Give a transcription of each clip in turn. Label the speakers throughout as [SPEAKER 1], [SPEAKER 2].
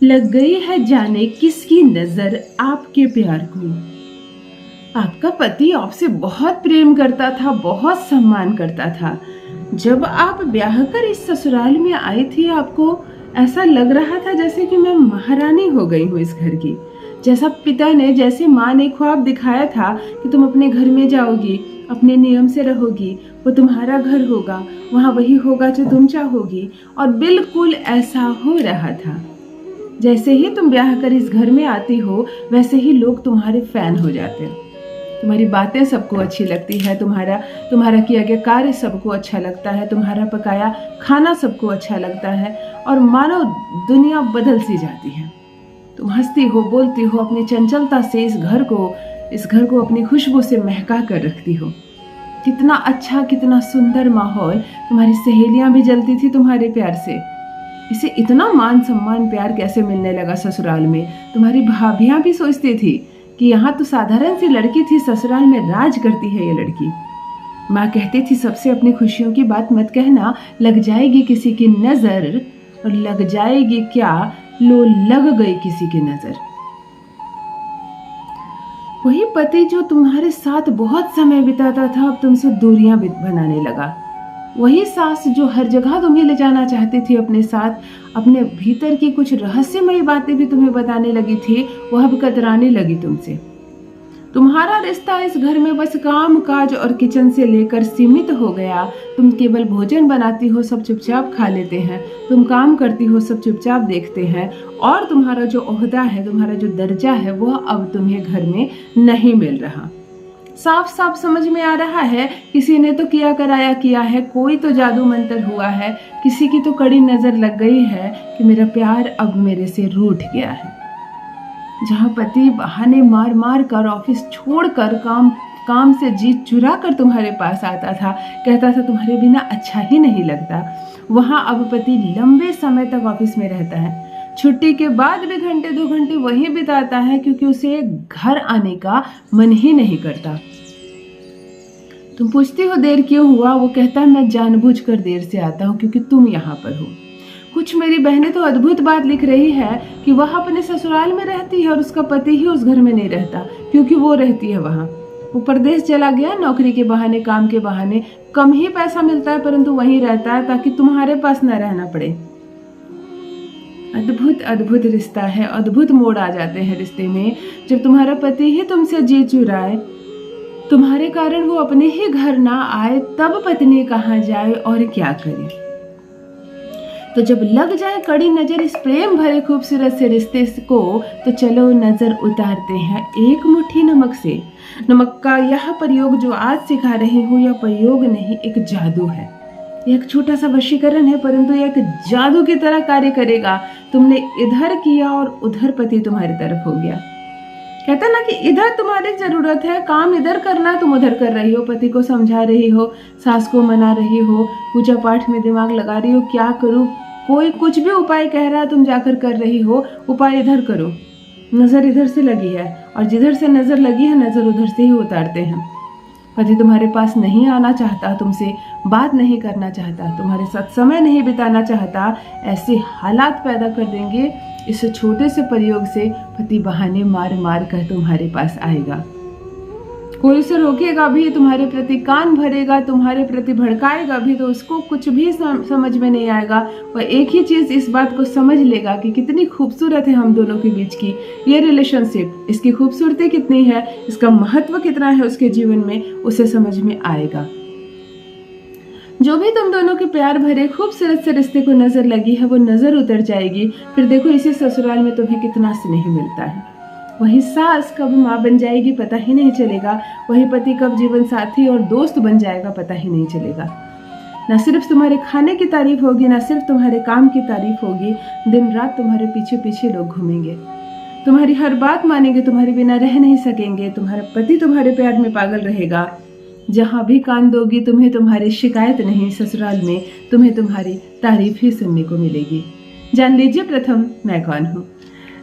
[SPEAKER 1] लग गई है जाने किसकी नजर आपके प्यार को। आपका पति आपसे बहुत प्रेम करता था, बहुत सम्मान करता था। जब आप ब्याह कर इस ससुराल में आई थी, आपको ऐसा लग रहा था जैसे कि मैं महारानी हो गई हूँ इस घर की। जैसा पिता ने, जैसे माँ ने ख्वाब दिखाया था कि तुम अपने घर में जाओगी, अपने नियम से रहोगी, वो तुम्हारा घर होगा, वहाँ वही होगा जो तुम चाहोगी, और बिल्कुल ऐसा हो रहा था। जैसे ही तुम ब्याह कर इस घर में आती हो, वैसे ही लोग तुम्हारे फैन हो जाते हैं। तुम्हारी बातें सबको अच्छी लगती है, तुम्हारा किया गया कार्य सबको अच्छा लगता है, तुम्हारा पकाया खाना सबको अच्छा लगता है, और मानो दुनिया बदल सी जाती है। तुम हंसती हो, बोलती हो, अपनी चंचलता से इस घर को अपनी खुशबू से महका कर रखती हो। कितना अच्छा, कितना सुंदर माहौल। तुम्हारी सहेलियां भी जलती थी तुम्हारे प्यार से। इसे इतना मान सम्मान प्यार कैसे मिलने लगा ससुराल में? तुम्हारी भाभियां भी सोचती थी कि यहाँ तो साधारण सी लड़की थी, ससुराल में राज करती है ये लड़की। माँ कहती थी सबसे अपनी खुशियों की बात मत कहना, लग जाएगी किसी की नजर। और लग जाएगी क्या, लो लग गई किसी की नजर। वही पति जो तुम्हारे साथ बहुत समय बिताता था, अब तुमसे दूरियां बनाने लगा। वही सास जो हर जगह तुम्हें ले जाना चाहती थी अपने साथ, अपने भीतर की कुछ रहस्यमयी बातें भी तुम्हें बताने लगी थी, वह अब कतराने लगी तुमसे। तुम्हारा रिश्ता इस घर में बस काम काज और किचन से लेकर सीमित हो गया। तुम केवल भोजन बनाती हो, सब चुपचाप खा लेते हैं। तुम काम करती हो, सब चुपचाप देखते हैं। और तुम्हारा जो ओहदा है, तुम्हारा जो दर्जा है, वह अब तुम्हें घर में नहीं मिल रहा। साफ साफ समझ में आ रहा है किसी ने तो किया है, कोई तो जादू मंत्र हुआ है, किसी की तो कड़ी नजर लग गई है कि मेरा प्यार अब मेरे से रूठ गया है। जहाँ पति बहाने मार मार कर, ऑफिस छोड़कर, काम से जी चुरा कर तुम्हारे पास आता था, कहता था तुम्हारे बिना अच्छा ही नहीं लगता, वहाँ अब पति लंबे समय तक ऑफिस में रहता है। छुट्टी के बाद भी घंटे 2 घंटे वहीं बिताता है, क्योंकि उसे घर आने का मन ही नहीं करता। तुम पूछती हो देर क्यों हुआ, वो कहता है मैं जानबूझकर देर से आता हूँ क्योंकि तुम यहाँ पर हो। कुछ मेरी बहनें तो अद्भुत बात लिख रही है कि वह अपने ससुराल में रहती है और उसका पति ही उस घर में नहीं रहता, क्योंकि वो रहती है वहाँ। वो परदेश चला गया नौकरी के बहाने, काम के बहाने। कम ही पैसा मिलता है परंतु वहीं रहता है ताकि तुम्हारे पास न रहना पड़े। अद्भुत अद्भुत रिश्ता है, अद्भुत मोड़ आ जाते हैं रिश्ते में जब तुम्हारा पति ही तुमसे जी चुराए, तुम्हारे कारण वो अपने ही घर ना आए, तब पत्नी कहाँ जाए और क्या करे। तो जब लग जाए कड़ी नजर इस प्रेम भरे खूबसूरत से रिश्ते को, तो चलो नजर उतारते हैं एक मुट्ठी नमक से। नमक का यह प्रयोग जो आज सिखा रही हूँ, यह प्रयोग नहीं, एक जादू है। एक छोटा सा वशीकरण है, परंतु एक जादू की तरह कार्य करेगा। तुमने इधर किया और उधर पति तुम्हारी तरफ हो गया। कहता ना कि इधर तुम्हारी जरूरत है, काम इधर करना, तुम उधर कर रही हो, पति को समझा रही हो, सास को मना रही हो, पूजा पाठ में दिमाग लगा रही हो, क्या करूं, कोई कुछ भी उपाय कह रहा है तुम जाकर कर रही हो, उपाय इधर करो। नजर इधर से लगी है, और जिधर से नजर लगी है नजर उधर से ही उतारते हैं। पति तुम्हारे पास नहीं आना चाहता, तुमसे बात नहीं करना चाहता, तुम्हारे साथ समय नहीं बिताना चाहता, ऐसे हालात पैदा कर देंगे इस छोटे से प्रयोग से पति बहाने मार मार कर तुम्हारे पास आएगा। कोई उसे रोकेगा भी, तुम्हारे प्रति कान भरेगा, तुम्हारे प्रति भड़काएगा भी, तो उसको कुछ भी समझ में नहीं आएगा। वह एक ही चीज इस बात को समझ लेगा कि कितनी खूबसूरत है हम दोनों के बीच की ये रिलेशनशिप, इसकी खूबसूरती कितनी है, इसका महत्व कितना है उसके जीवन में, उसे समझ में आएगा। जो भी तुम दोनों के प्यार भरे खूबसूरत से रिश्ते को नजर लगी है, वो नजर उतर जाएगी। फिर देखो इसी ससुराल में तुम्हें कितना स्नेह मिलता है। वही सास कब माँ बन जाएगी पता ही नहीं चलेगा, वही पति कब जीवन साथी और दोस्त बन जाएगा पता ही नहीं चलेगा। न सिर्फ तुम्हारे खाने की तारीफ होगी, न सिर्फ तुम्हारे काम की तारीफ होगी, दिन रात तुम्हारे पीछे पीछे लोग घूमेंगे, तुम्हारी हर बात मानेंगे, तुम्हारे बिना रह नहीं सकेंगे। तुम्हारा पति तुम्हारे प्यार में पागल रहेगा। जहाँ भी कान दोगी तुम्हें तुम्हारी शिकायत नहीं, ससुराल में तुम्हें तुम्हारी तारीफ ही सुनने को मिलेगी। जान लीजिए प्रथम मैं कौन हूँ।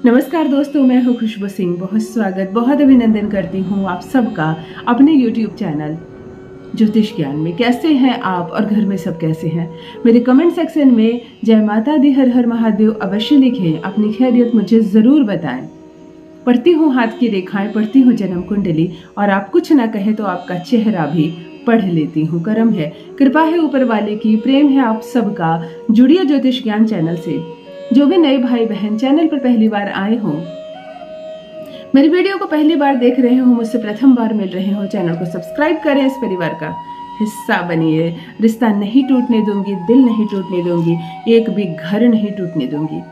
[SPEAKER 1] नमस्कार दोस्तों, मैं हूँ खुशबू सिंह। बहुत स्वागत, बहुत अभिनंदन करती हूँ आप सबका अपने YouTube चैनल ज्योतिष ज्ञान में। कैसे हैं आप और घर में सब कैसे हैं? मेरे कमेंट सेक्शन में जय माता दी हर हर महादेव अवश्य लिखें। अपनी खैरियत मुझे ज़रूर बताएं। पढ़ती हूँ हाथ की रेखाएं, पढ़ती हूँ जन्म कुंडली, और आप कुछ ना कहें तो आपका चेहरा भी पढ़ लेती हूँ। करम है, कृपा है ऊपर वाले की, प्रेम है आप सबका। जुड़िए ज्योतिष ज्ञान चैनल से। जो भी नए भाई बहन चैनल पर पहली बार आए हों, मेरी वीडियो को पहली बार देख रहे हो, मुझसे प्रथम बार मिल रहे हो, चैनल को सब्सक्राइब करें, इस परिवार का हिस्सा बनिए। रिश्ता नहीं टूटने दूंगी, दिल नहीं टूटने दूंगी, एक भी घर नहीं टूटने दूंगी।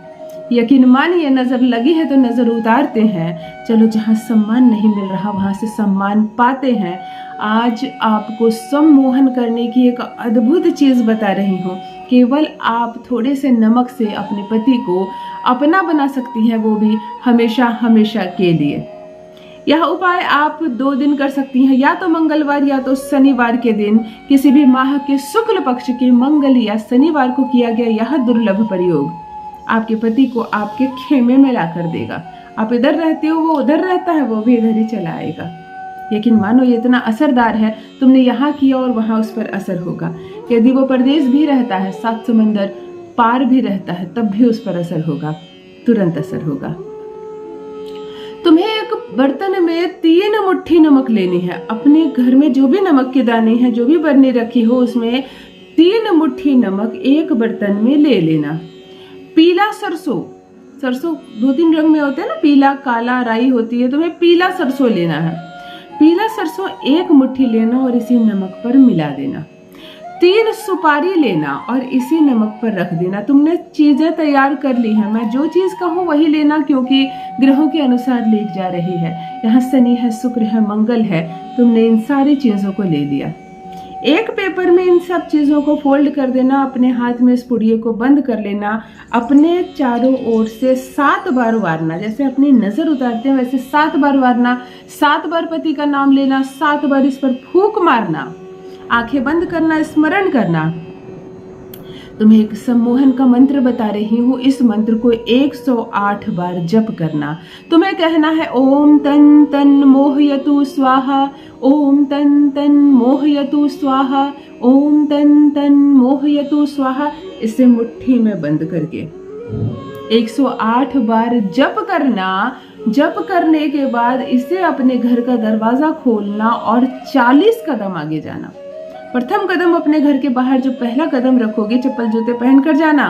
[SPEAKER 1] यकीन मानिए, नजर लगी है तो नजर उतारते हैं। चलो, जहाँ सम्मान नहीं मिल रहा वहां से सम्मान पाते हैं। आज आपको सम्मोहन करने की एक अद्भुत चीज बता रही हूँ। केवल आप थोड़े से नमक से अपने पति को अपना बना सकती हैं, वो भी हमेशा हमेशा के लिए। यह उपाय आप 2 दिन कर सकती हैं, या तो मंगलवार या तो शनिवार के दिन। किसी भी माह के शुक्ल पक्ष के मंगल या शनिवार को किया गया यह दुर्लभ प्रयोग आपके पति को आपके खेमे में ला कर देगा। आप इधर रहते हो, वो उधर रहता है, वो भी इधर ही चला आएगा। यकीन मानो, ये इतना असरदार है। तुमने यहाँ किया और वहां उस पर असर होगा। यदि वो परदेश भी रहता है, 7 समंदर पार भी रहता है, तब भी उस पर असर होगा, तुरंत असर होगा। तुम्हें एक बर्तन में 3 मुट्ठी नमक लेनी है। अपने घर में जो भी नमक के दाने हैं, जो भी बरनी रखी हो, उसमें 3 मुट्ठी नमक एक बर्तन में ले लेना। पीला सरसों, सरसों 2-3 रंग में होते हैं ना, पीला, काला, राई होती है। तुम्हें पीला सरसों लेना है। पीला सरसों 1 मुट्ठी लेना और इसी नमक पर मिला देना। 3 सुपारी लेना और इसी नमक पर रख देना। तुमने चीजें तैयार कर ली हैं। मैं जो चीज कहूँ वही लेना, क्योंकि ग्रहों के अनुसार ले जा रही है। यहाँ शनि है, शुक्र है, मंगल है। तुमने इन सारी चीजों को ले लिया। एक पेपर में इन सब चीजों को फोल्ड कर देना। अपने हाथ में इस पुड़िये को बंद कर लेना। अपने चारों ओर से 7 बार वारना। जैसे अपनी नजर उतारते हैं वैसे 7 बार वारना। 7 बार पति का नाम लेना, 7 बार इस पर फूंक मारना, आंखें बंद करना, स्मरण करना। तुम्हें एक सम्मोहन का मंत्र बता रही हूँ। इस मंत्र को 108 बार जप करना। तुम्हें कहना है ओम तन तन मोहयतु स्वाहा, ओम तन तन मोहयतु स्वाहा, ओम तन तन मोहयतु स्वाहा। इसे मुट्ठी में बंद करके 108 बार जप करना। जप करने के बाद इसे अपने घर का दरवाजा खोलना और 40 कदम आगे जाना। प्रथम कदम अपने घर के बाहर जो पहला कदम रखोगे, चप्पल जूते पहन कर जाना।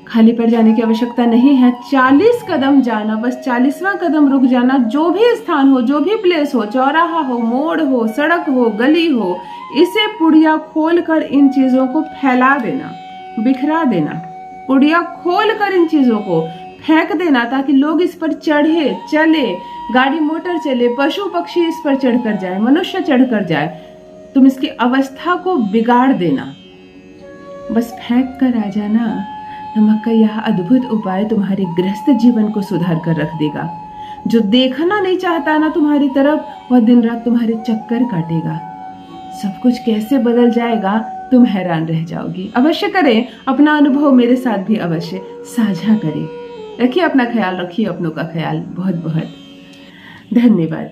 [SPEAKER 1] खाली पैर जाने की आवश्यकता नहीं है। 40 कदम जाना, बस 40वां कदम रुक जाना। जो भी स्थान हो, जो भी प्लेस हो, चौराहा हो, मोड़ हो, सड़क हो, गली हो, इसे पुड़िया खोल कर इन चीजों को फैला देना, बिखरा देना। पुड़िया खोल कर इन चीजों को फेंक देना, ताकि लोग इस पर चढ़े, चले, गाड़ी मोटर चले, पशु पक्षी इस पर चढ़कर जाए, मनुष्य चढ़कर जाए। तुम इसकी अवस्था को बिगाड़ देना, बस फेंक कर आ जाना। नमक का यह अद्भुत उपाय तुम्हारे गृहस्थ जीवन को सुधार कर रख देगा। जो देखना नहीं चाहता ना तुम्हारी तरफ, वह दिन रात तुम्हारे चक्कर काटेगा। सब कुछ कैसे बदल जाएगा, तुम हैरान रह जाओगी। अवश्य करें, अपना अनुभव मेरे साथ भी अवश्य साझा करें। रखिए अपना ख्याल, रखिए अपनों का ख्याल। बहुत बहुत धन्यवाद।